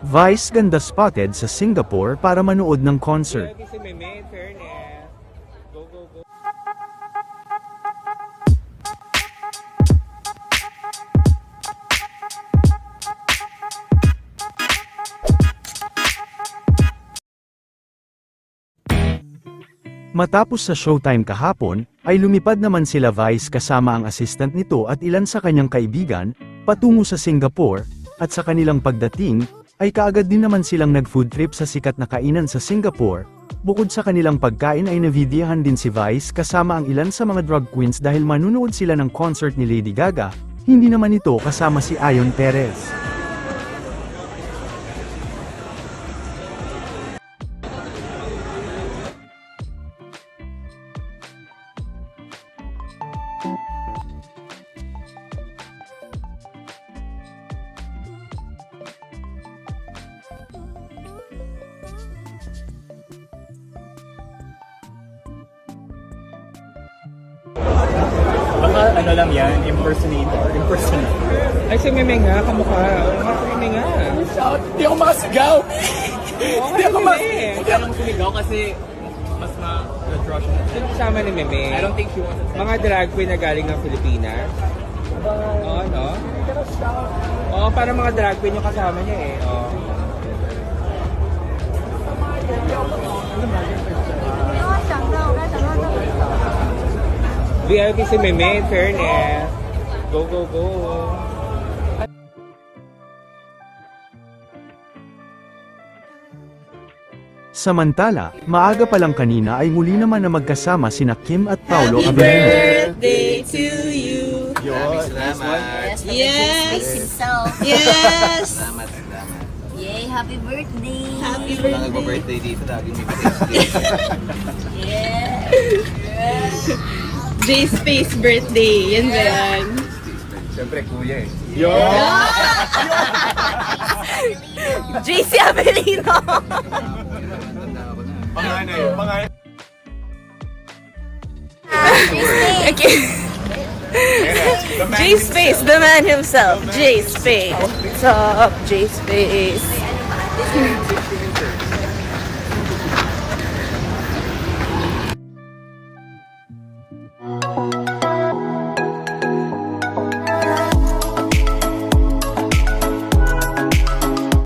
Vice ganda spotted sa Singapore para manood ng concert. Si Meme, fairness. Go, go, go. Matapos sa showtime kahapon, ay lumipad naman sila Vice kasama ang assistant nito at ilan sa kanyang kaibigan, patungo sa Singapore, at sa kanilang pagdating, ay kaagad din naman silang nag-food trip sa sikat na kainan sa Singapore. Bukod sa kanilang pagkain ay navideohan din si Vice kasama ang ilan sa mga drag queens dahil manunood sila ng concert ni Lady Gaga, hindi naman ito kasama si Ayon Perez. Baka ano lang yan, impersonator. Ay, si Meme nga, kamukha. Oo nga, si Meme nga. Shout! Hindi ako makasigaw! Oo nga, Hindi si ako Meme. Hindi ako sumigaw kasi mas na-draw siya. Sino kasama ni Meme? I don't think she wants to. Mga drag queen na galing ng Pilipinas. Oo, no? Oo, parang mga drag queen yung kasama niya eh. Oo. VIP si Meme, fairness. Go, go, go. Samantala, maaga pa lang kanina ay muli naman na magkasama sina Kim at Paulo Abelino. Birthday to you. Salamat. Yes. Himself. Yes. Salamat. Yay, happy birthday! Happy Mga birthday. nag-birthday dito, lagi may birthday. Yeah! J-Space birthday. Yan ba yan? Siyempre, kuya eh. JC Abelino. Panganay. Okay. J-Space, the man himself. J-Space. What's up, J-Space?